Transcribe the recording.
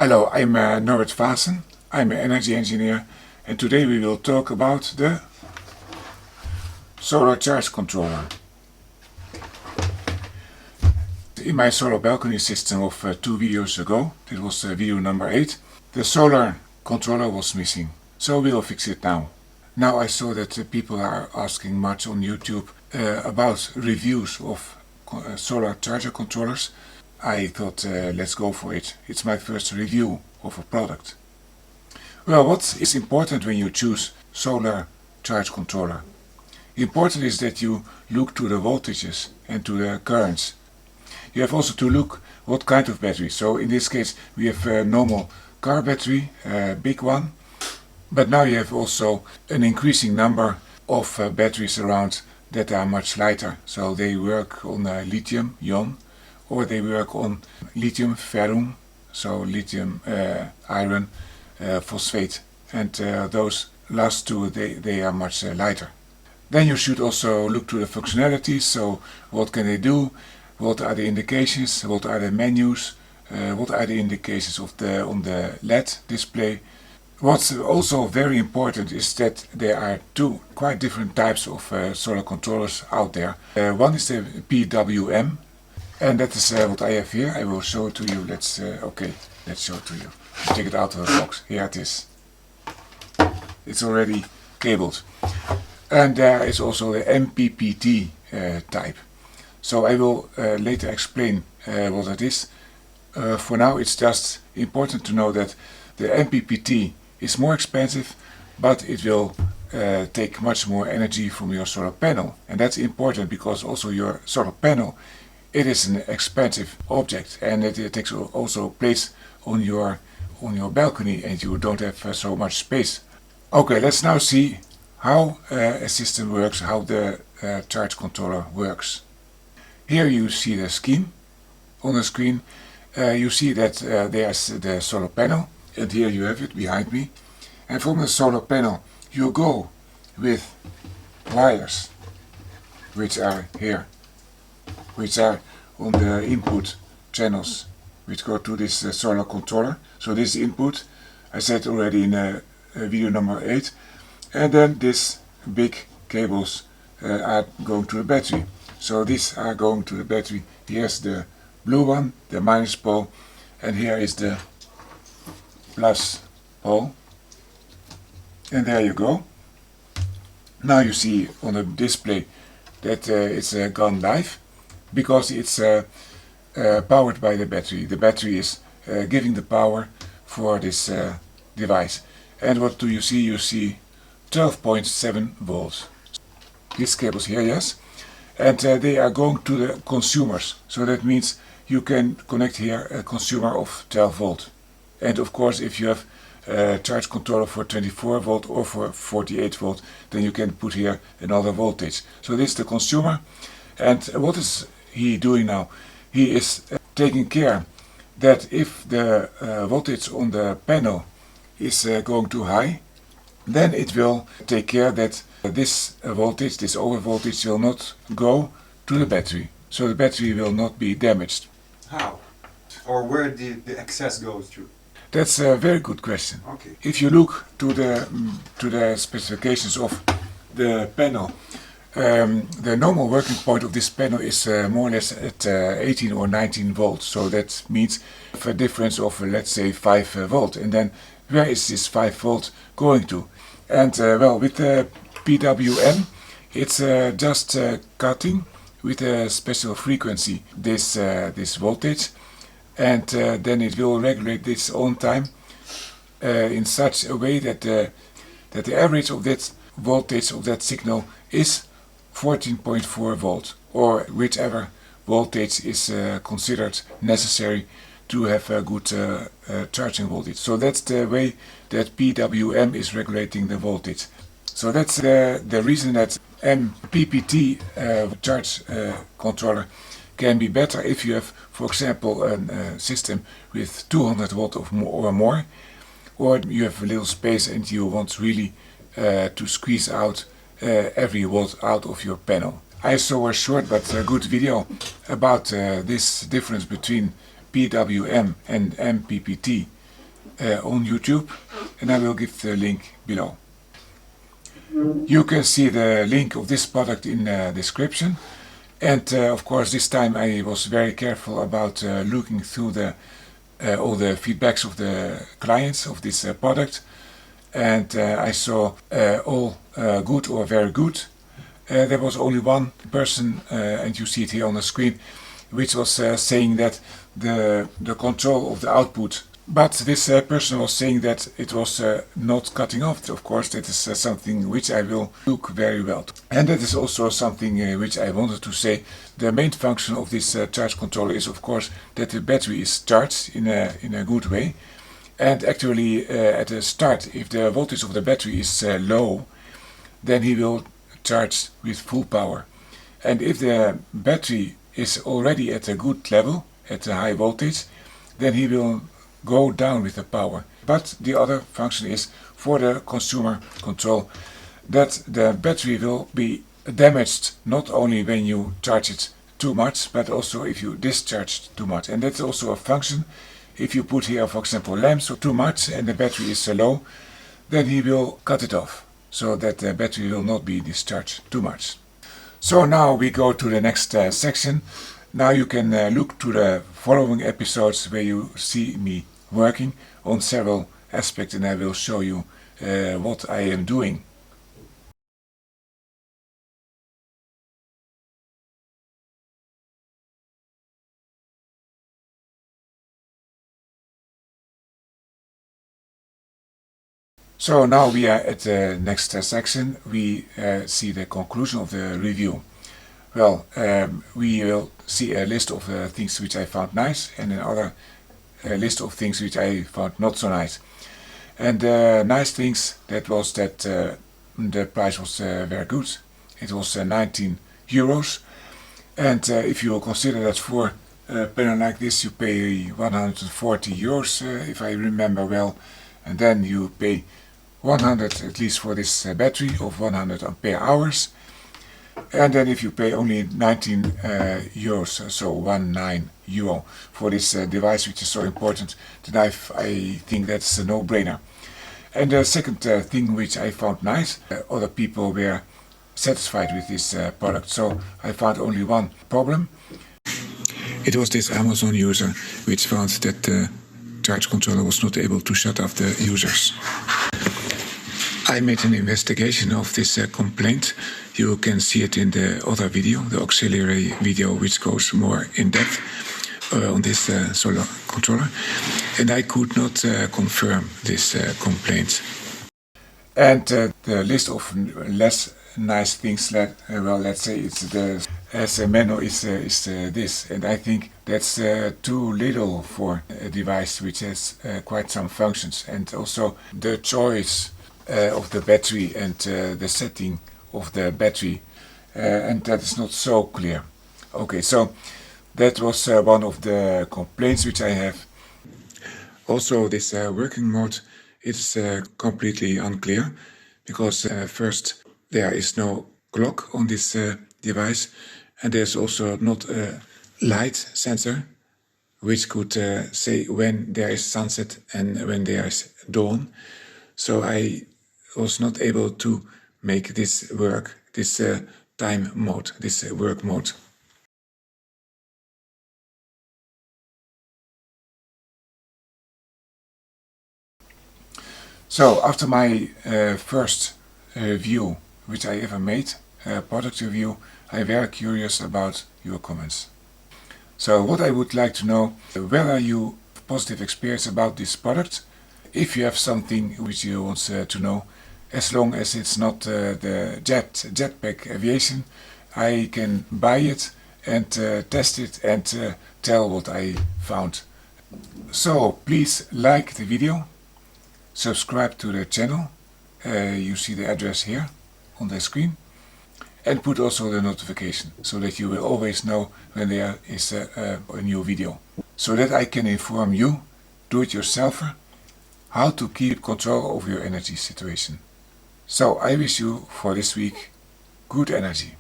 Hello, I'm Norbert Vaassen. I'm an energy engineer, and today we will talk about the solar charge controller. In my solar balcony system of 2 videos ago, it was video number 8, the solar controller was missing. So we will fix it now. Now I saw that people are asking much on YouTube about reviews of solar charger controllers. I thought let's go for it. It's my first review of a product. Well, what is important when you choose solar charge controller? Important is that you look to the voltages and to the currents. You have also to look what kind of battery. So in this case we have a normal car battery, a big one. But now you have also an increasing number of batteries around that are much lighter. So they work on lithium ion, or they work on lithium ferrum, so lithium iron phosphate, and those last two they are much lighter. Then you should also look to the functionalities. So what can they do? What are the indications? What are the menus? What are the indications of on the LED display? What's also very important is that there are two quite different types of solar controllers out there. One is the PWM, and that is what I have here. I will show it to you. Let's show it to you. Take it out of the box. Here it is. It's already cabled. And there is also the MPPT type. So I will later explain what it is. For now it's just important to know that the MPPT is more expensive, but it will take much more energy from your solar panel. And that's important because also your solar panel, it is an expensive object, and it takes also place on your balcony, and you don't have so much space. Okay, let's now see how a system works, how the charge controller works. Here you see the scheme. On the screen you see that there's the solar panel, and here you have it behind me. And from the solar panel you go with wires which are here, which are on the input channels which go to this solar controller. So this input, I said already in video number 8, and then these big cables are going to the battery. So these are going to the battery. Here's the blue one, the minus pole, and here is the plus pole. And there you go. Now you see on the display that it's gone live, because it's powered by the battery. The battery is giving the power for this device. And what do you see? You see 12.7 volts. These cables here, yes. And they are going to the consumers. So that means you can connect here a consumer of 12 volt. And of course, if you have a charge controller for 24 volt or for 48 volt, then you can put here another voltage. So this is the consumer. And what is he doing now? He is taking care that if the voltage on the panel is going too high, then it will take care that this voltage, this over voltage, will not go to the battery. So the battery will not be damaged. How? Or where the excess goes to? That's a very good question. Okay. If you look to the specifications of the panel, the normal working point of this panel is more or less at 18 or 19 volts. So that means a difference of let's say 5 volt. And then where is this 5 volt going to? And well, with the PWM, it's just cutting with a special frequency this voltage, and then it will regulate its own time in such a way that the average of that voltage of that signal is 14.4 volt, or whichever voltage is considered necessary to have a good charging voltage. So that's the way that PWM is regulating the voltage. So that's the reason that MPPT charge controller can be better if you have, for example, a system with 200 volt or more, or you have a little space and you want really to squeeze out every watt out of your panel. I saw a short but good video about this difference between PWM and MPPT on YouTube, and I will give the link below. You can see the link of this product in the description. And of course this time I was very careful about looking through all the feedbacks of the clients of this product. And I saw all good or very good. There was only one person, and you see it here on the screen, which was saying that the control of the output. But this person was saying that it was not cutting off. Of course, that is something which I will look very well to. And that is also something which I wanted to say. The main function of this charge controller is, of course, that the battery is charged in a good way. And actually, at the start, if the voltage of the battery is low, then he will charge with full power. And if the battery is already at a good level, at a high voltage, then he will go down with the power. But the other function is for the consumer control, that the battery will be damaged not only when you charge it too much, but also if you discharge too much. And that's also a function. If you put here, for example, lamps or too much and the battery is low, then he will cut it off so that the battery will not be discharged too much. So now we go to the next section. Now you can look to the following episodes where you see me working on several aspects, and I will show you what I am doing. So now we are at the next section. We see the conclusion of the review. Well, we will see a list of things which I found nice and another list of things which I found not so nice. And the nice things, that was that the price was very good. It was 19 euros. And if you consider that for a panel like this you pay 140 euros, if I remember well, and then you pay 100 at least for this battery of 100 ampere hours. And then if you pay only 19 euros, so 19 euro for this device, which is so important, then I think that's a no-brainer. And the second thing which I found nice, other people were satisfied with this product. So I found only one problem. It was this Amazon user which found that the charge controller was not able to shut off the users. I made an investigation of this complaint. You can see it in the other video, the auxiliary video, which goes more in depth on this solar controller. And I could not confirm this complaint. And the list of less nice things, well, let's say it's the as a menu is this. And I think that's too little for a device which has quite some functions. And also the choice of the battery and the setting of the battery, and that is not so clear. Okay, so that was one of the complaints which I have. Also, this working mode is completely unclear, because first there is no clock on this device, and there's also not a light sensor which could say when there is sunset and when there is dawn. So I was not able to make this work, this time mode, this work mode. So after my first review which I ever made, product review, I'm very curious about your comments. So what I would like to know, whether you have positive experience about this product, if you have something which you want to know, as long as it's not the Jetpack Aviation, I can buy it and test it and tell what I found. So please like the video, subscribe to the channel, you see the address here on the screen, and put also the notification so that you will always know when there is a new video, so that I can inform you, do-it-yourselfer, how to keep control of your energy situation. So I wish you for this week good energy.